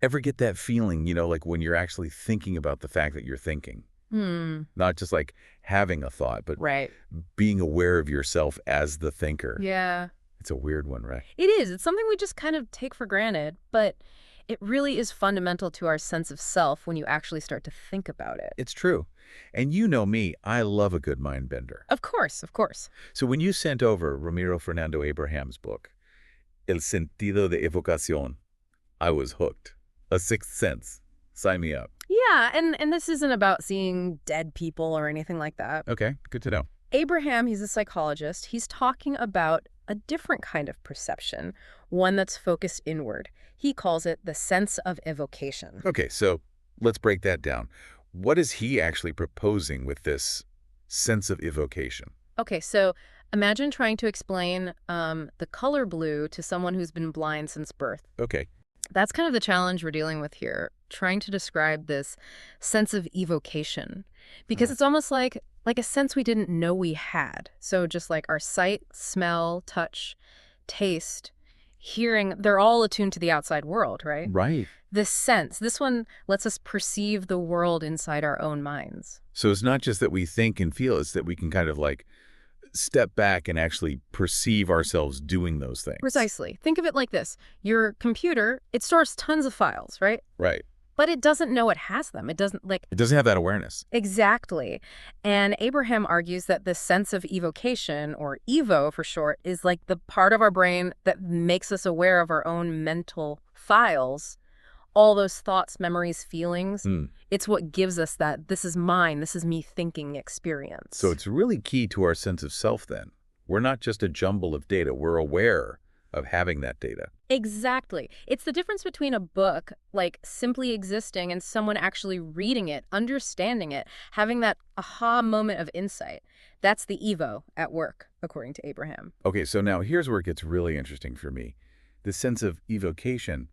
Ever get that feeling, like when you're actually thinking about the fact that you're thinking? Hmm. Not just like having a thought, but Right. being aware of yourself as the thinker. Yeah. It's a weird one, right? It is. It's something we just kind of take for granted, but it really is fundamental to our sense of self when you actually start to think about it. It's true. And you know me, I love a good mind bender. Of course, of course. So when you sent over Ramiro Fernando Abraham's book, El sentido de evocación, I was hooked. A sixth sense. Sign me up. Yeah, and this isn't about seeing dead people or anything like that. Okay, good to know. Abraham, he's a psychologist. He's talking about a different kind of perception, one that's focused inward. He calls it the sense of evocation. Okay, so let's break that down. What is he actually proposing with this sense of evocation? Okay, so imagine trying to explain the color blue to someone who's been blind since birth. Okay. That's kind of the challenge we're dealing with here, trying to describe this sense of evocation, because it's almost like a sense we didn't know we had. So just like our sight, smell, touch, taste, hearing, they're all attuned to the outside world, right? Right. This sense, this one lets us perceive the world inside our own minds. So it's not just that we think and feel, it's that we can kind of like step back and actually perceive ourselves doing those things. Precisely. Think of it like this. Your computer, it stores tons of files, right? Right. But it doesn't know it has them. It doesn't It doesn't have that awareness. Exactly. And Abraham argues that this sense of evocation, or evo for short, is like the part of our brain that makes us aware of our own mental files, all those thoughts, memories, feelings. It's what gives us that this is mine, this is me thinking experience. So it's really key to our sense of self then. We're not just a jumble of data. We're aware of having that data. Exactly. It's the difference between a book, like simply existing, and someone actually reading it, understanding it, having that aha moment of insight. That's the evo at work, according to Abraham. Okay, so now here's where it gets really interesting for me. The sense of evocation,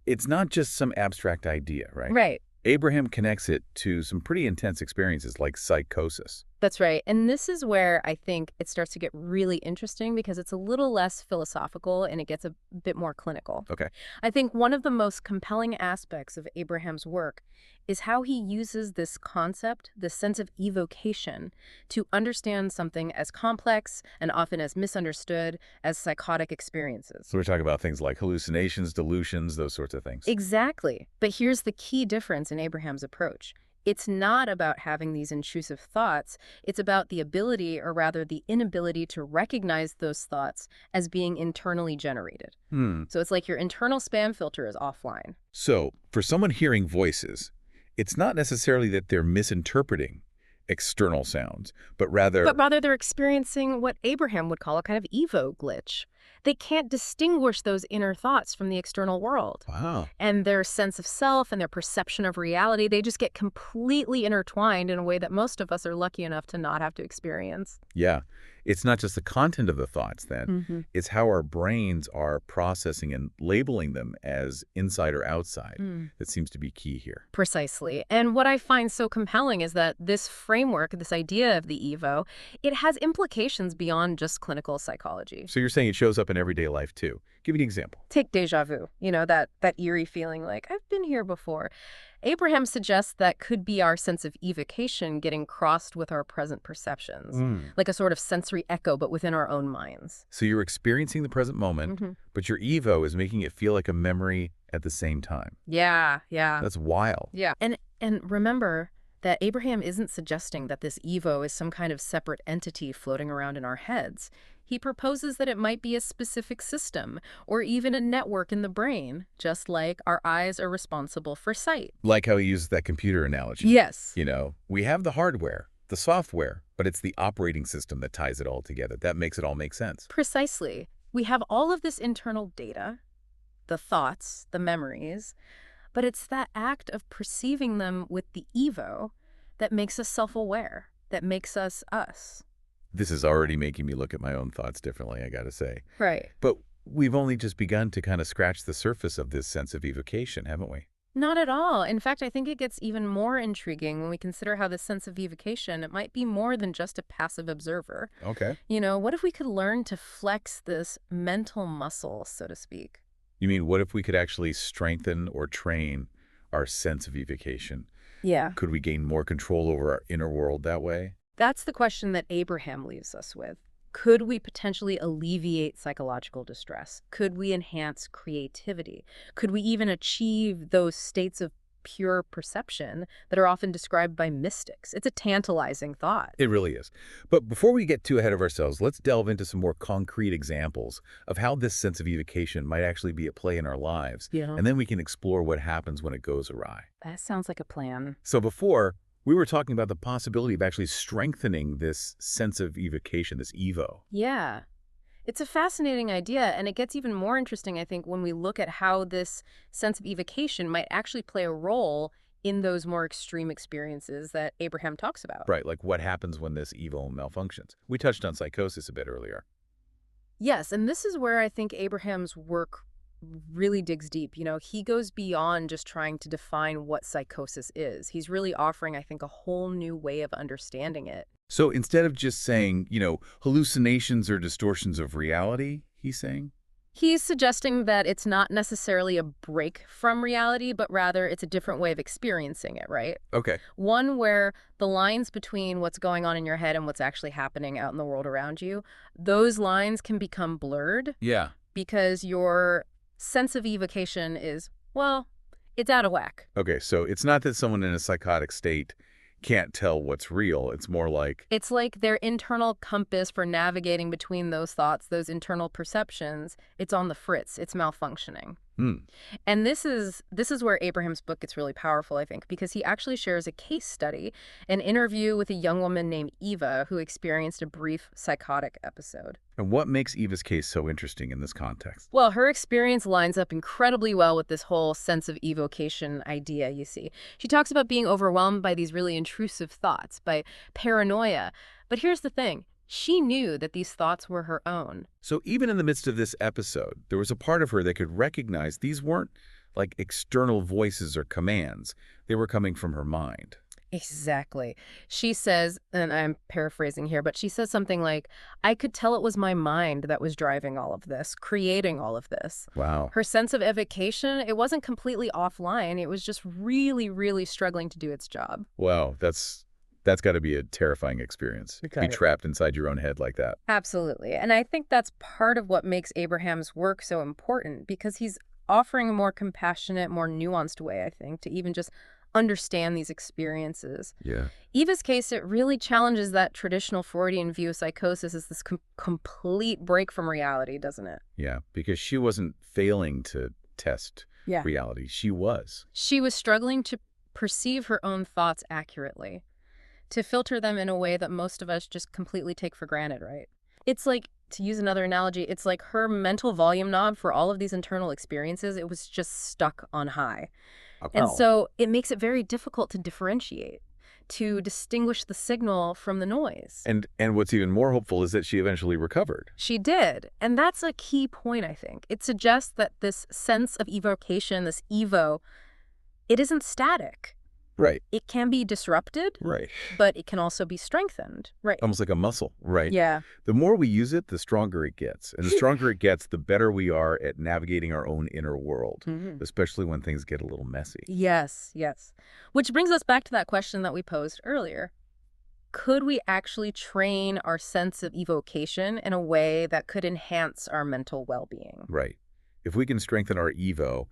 it's not just some abstract idea, right? Right. Abraham connects it to some pretty intense experiences like psychosis. That's right. And this is where I think it starts to get really interesting because it's a little less philosophical and it gets a bit more clinical. Okay. I think one of the most compelling aspects of Abraham's work is how he uses this concept, this sense of evocation, to understand something as complex and often as misunderstood as psychotic experiences. So we're talking about things like hallucinations, delusions, those sorts of things. Exactly. But here's the key difference in Abraham's approach. It's not about having these intrusive thoughts. It's about the ability, or rather the inability, to recognize those thoughts as being internally generated. So it's like your internal spam filter is offline. So for someone hearing voices, it's not necessarily that they're misinterpreting external sounds, but rather they're experiencing what Abraham would call a kind of evo glitch. They can't distinguish those inner thoughts from the external world. Wow. And their sense of self and their perception of reality, they just get completely intertwined in a way that most of us are lucky enough to not have to experience. Yeah. It's not just the content of the thoughts then. It's how our brains are processing and labeling them as inside or outside that seems to be key here. Precisely. And what I find so compelling is that this framework, this idea of the evo, it has implications beyond just clinical psychology. So you're saying it shows up in everyday life too. Give me an example. Take déjà vu, that eerie feeling like, I've been here before. Abraham suggests that could be our sense of evocation getting crossed with our present perceptions, like a sort of sensory echo, but within our own minds. So you're experiencing the present moment, but your evo is making it feel like a memory at the same time. Yeah. That's wild. Yeah. And remember that Abraham isn't suggesting that this evo is some kind of separate entity floating around in our heads. He proposes that it might be a specific system or even a network in the brain, just like our eyes are responsible for sight. Like how he uses that computer analogy. Yes. We have the hardware, the software, but it's the operating system that ties it all together. That makes it all make sense. Precisely. We have all of this internal data, the thoughts, the memories, but it's that act of perceiving them with the evo that makes us self-aware, that makes us us. This is already making me look at my own thoughts differently, I gotta say. Right. But we've only just begun to kind of scratch the surface of this sense of evocation, haven't we? Not at all. In fact, I think it gets even more intriguing when we consider how this sense of evocation, it might be more than just a passive observer. Okay. What if we could learn to flex this mental muscle, so to speak? You mean, what if we could actually strengthen or train our sense of evocation? Yeah. Could we gain more control over our inner world that way? That's the question that Abraham leaves us with. Could we potentially alleviate psychological distress? Could we enhance creativity? Could we even achieve those states of pure perception that are often described by mystics? It's a tantalizing thought. It really is. But before we get too ahead of ourselves, let's delve into some more concrete examples of how this sense of evocation might actually be at play in our lives. Yeah. And then we can explore what happens when it goes awry. That sounds like a plan. So before, we were talking about the possibility of actually strengthening this sense of evocation, this evo. Yeah. It's a fascinating idea, and it gets even more interesting, I think, when we look at how this sense of evocation might actually play a role in those more extreme experiences that Abraham talks about. Right, like what happens when this evo malfunctions. We touched on psychosis a bit earlier. Yes, and this is where I think Abraham's work really digs deep. He goes beyond just trying to define what psychosis is. He's really offering, I think, a whole new way of understanding it. So instead of just saying, hallucinations or distortions of reality, he's saying? He's suggesting that it's not necessarily a break from reality, but rather it's a different way of experiencing it, right? Okay. One where the lines between what's going on in your head and what's actually happening out in the world around you, those lines can become blurred Yeah. because your sense of evocation is, well, it's out of whack. Okay, so it's not that someone in a psychotic state can't tell what's real. It's more like, It's like their internal compass for navigating between those thoughts, those internal perceptions, it's on the fritz, it's malfunctioning. hmm, And this is where Abraham's book gets really powerful, I think, because he actually shares a case study, an interview with a young woman named Eva who experienced a brief psychotic episode. and what makes Eva's case so interesting in this context? Well, her experience lines up incredibly well with this whole sense of evocation idea, you see. She talks about being overwhelmed by these really intrusive thoughts, by paranoia. But here's the thing. She knew that these thoughts were her own. So even in the midst of this episode, there was a part of her that could recognize these weren't like external voices or commands. They were coming from her mind. Exactly. She says, and I'm paraphrasing here, but she says something like, I could tell it was my mind that was driving all of this, creating all of this. Wow. Her sense of evocation, it wasn't completely offline. It was just really, really struggling to do its job. Wow, that's got to be a terrifying experience. To be trapped inside your own head like that. Absolutely. And I think that's part of what makes Abraham's work so important, because he's offering a more compassionate, more nuanced way, I think, to even just understand these experiences. Yeah. Eva's case, it really challenges that traditional Freudian view of psychosis as this complete break from reality, doesn't it? Yeah, because she wasn't failing to test reality. She was. She was struggling to perceive her own thoughts accurately, to filter them in a way that most of us just completely take for granted, right? It's like, to use another analogy, it's like her mental volume knob for all of these internal experiences, it was just stuck on high. And so it makes it very difficult to differentiate, to distinguish the signal from the noise. And what's even more hopeful is that she eventually recovered. She did. And that's a key point, I think. It suggests that this sense of evocation, this evo, it isn't static. Right. It can be disrupted, Right. but it can also be strengthened. Right. Almost like a muscle, right? Yeah. The more we use it, the stronger it gets. And the stronger it gets, the better we are at navigating our own inner world, especially when things get a little messy. Yes, yes. Which brings us back to that question that we posed earlier. Could we actually train our sense of evocation in a way that could enhance our mental well-being? Right. If we can strengthen our evo,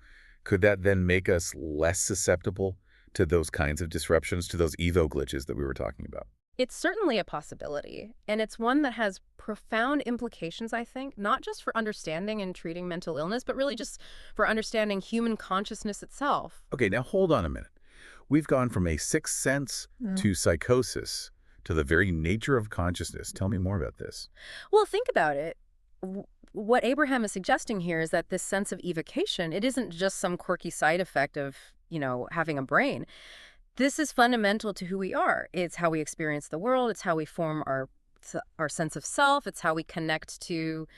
could that then make us less susceptible to those kinds of disruptions, to those evo glitches that we were talking about? It's certainly a possibility, and it's one that has profound implications, I think, not just for understanding and treating mental illness, but really just for understanding human consciousness itself. Okay, now hold on a minute. We've gone from a sixth sense to psychosis to the very nature of consciousness. Tell me more about this. Well, think about it. What Abraham is suggesting here is that this sense of evocation, it isn't just some quirky side effect of having a brain. This is fundamental to who we are. It's how we experience the world. It's how we form our sense of self. It's how we connect to,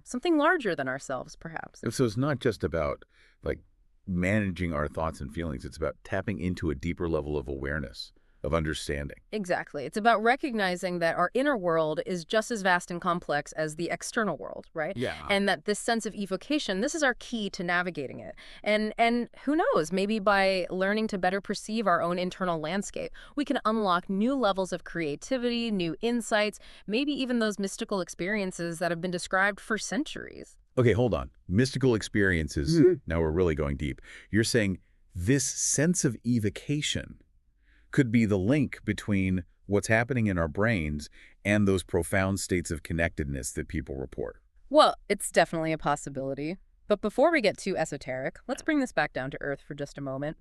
something larger than ourselves, perhaps. So it's not just about like managing our thoughts and feelings. It's about tapping into a deeper level of awareness. of understanding. Exactly. It's about recognizing that our inner world is just as vast and complex as the external world, right? Yeah. And that this sense of evocation, this is our key to navigating it. And who knows, maybe by learning to better perceive our own internal landscape, we can unlock new levels of creativity, new insights, maybe even those mystical experiences that have been described for centuries. Okay, hold on. Mystical experiences. Now we're really going deep. You're saying this sense of evocation could be the link between what's happening in our brains and those profound states of connectedness that people report. Well, it's definitely a possibility. But before we get too esoteric, let's bring this back down to earth for just a moment.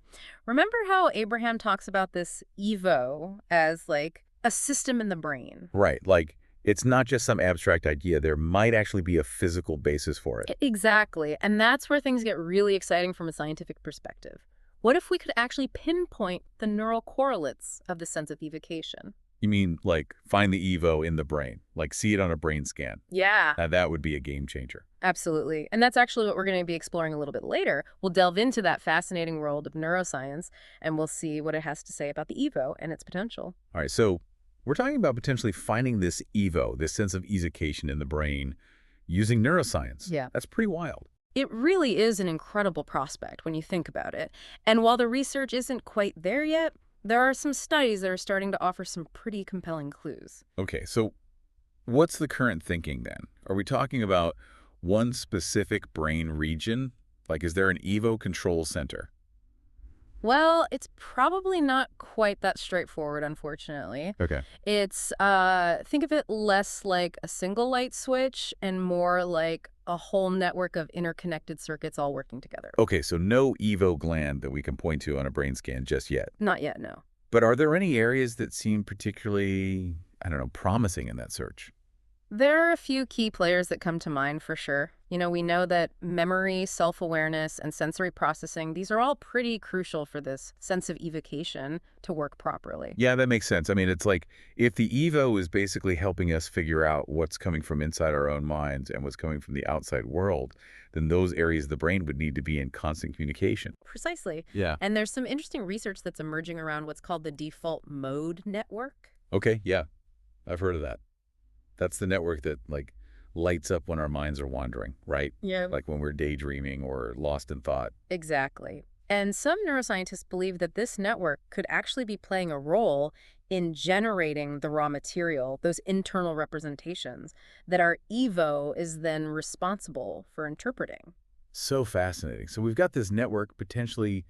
Remember how Abraham talks about this Evo as like a system in the brain? Right, like it's not just some abstract idea. There might actually be a physical basis for it. Exactly. And that's where things get really exciting from a scientific perspective. What if we could actually pinpoint the neural correlates of the sense of evocation? You mean like find the Evo in the brain, like see it on a brain scan? Yeah. Now that would be a game changer. Absolutely. And that's actually what we're going to be exploring a little bit later. We'll delve into that fascinating world of neuroscience, and we'll see what it has to say about the Evo and its potential. All right, so we're talking about potentially finding this Evo, this sense of evocation in the brain using neuroscience. Yeah. That's pretty wild. It really is an incredible prospect when you think about it. And while the research isn't quite there yet, there are some studies that are starting to offer some pretty compelling clues. Okay, so what's the current thinking then? Are we talking about one specific brain region? Like, is there an Evo control center? Well, it's probably not quite that straightforward, unfortunately. Okay. It's, think of it less like a single light switch and more like a whole network of interconnected circuits all working together. Okay, so no Evo gland that we can point to on a brain scan just yet. Not yet, no. But are there any areas that seem particularly, I don't know, promising in that search? There are a few key players that come to mind for sure. We know that memory, self-awareness, and sensory processing, these are all pretty crucial for this sense of evocation to work properly. Yeah, that makes sense. I mean, it's like if the Evo is basically helping us figure out what's coming from inside our own minds and what's coming from the outside world, then those areas of the brain would need to be in constant communication. Precisely. Yeah. And there's some interesting research that's emerging around what's called the default mode network. Okay, yeah, I've heard of that. That's the network that, like, lights up when our minds are wandering, right? Yeah. Like when we're daydreaming or lost in thought. Exactly. And some neuroscientists believe that this network could actually be playing a role in generating the raw material, those internal representations, that our Evo is then responsible for interpreting. So fascinating. So we've got this network potentially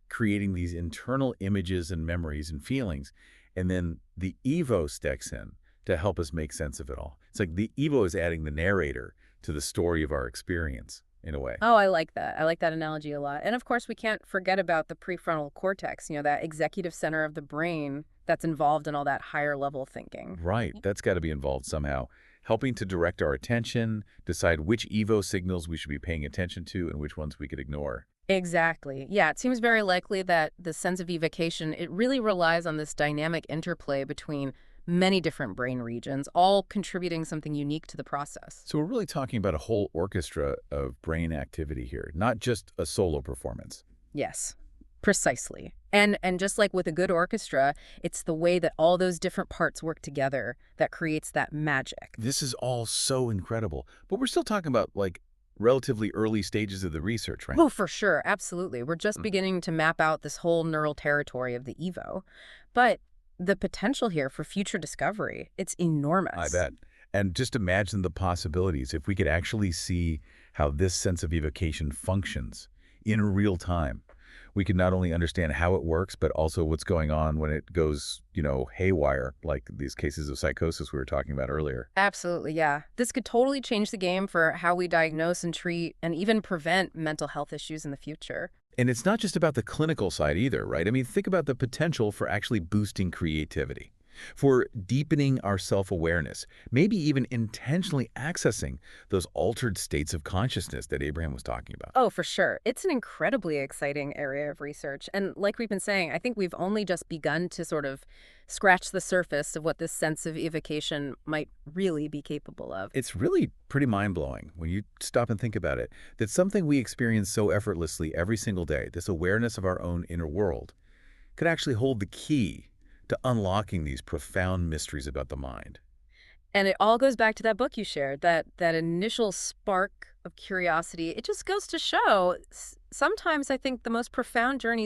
creating these internal images and memories and feelings, and then the Evo steps in to help us make sense of it all. It's like the Evo is adding the narrator to the story of our experience, in a way. Oh, I like that. I like that analogy a lot. And of course, we can't forget about the prefrontal cortex, that executive center of the brain that's involved in all that higher level thinking. Right. That's got to be involved somehow, helping to direct our attention, decide which Evo signals we should be paying attention to and which ones we could ignore. Exactly. Yeah, it seems very likely that the sense of evocation, it really relies on this dynamic interplay between many different brain regions, all contributing something unique to the process. So we're really talking about a whole orchestra of brain activity here, not just a solo performance. Yes, precisely. And just like with a good orchestra, it's the way that all those different parts work together that creates that magic. This is all so incredible, but we're still talking about, like, relatively early stages of the research, right? Oh, for sure. Absolutely. We're just beginning to map out this whole neural territory of the Evo. But the potential here for future discovery, it's enormous. I bet. And just imagine the possibilities if we could actually see how this sense of evocation functions in real time. We could not only understand how it works, but also what's going on when it goes, haywire, like these cases of psychosis we were talking about earlier. Absolutely, yeah. This could totally change the game for how we diagnose and treat and even prevent mental health issues in the future. And it's not just about the clinical side either, right? I mean, think about the potential for actually boosting creativity, for deepening our self-awareness, maybe even intentionally accessing those altered states of consciousness that Abraham was talking about. Oh, for sure. It's an incredibly exciting area of research. And like we've been saying, I think we've only just begun to sort of scratch the surface of what this sense of evocation might really be capable of. It's really pretty mind-blowing when you stop and think about it, that something we experience so effortlessly every single day, this awareness of our own inner world, could actually hold the key to unlocking these profound mysteries about the mind. And it all goes back to that book you shared, that initial spark of curiosity. It just goes to show sometimes I think the most profound journeys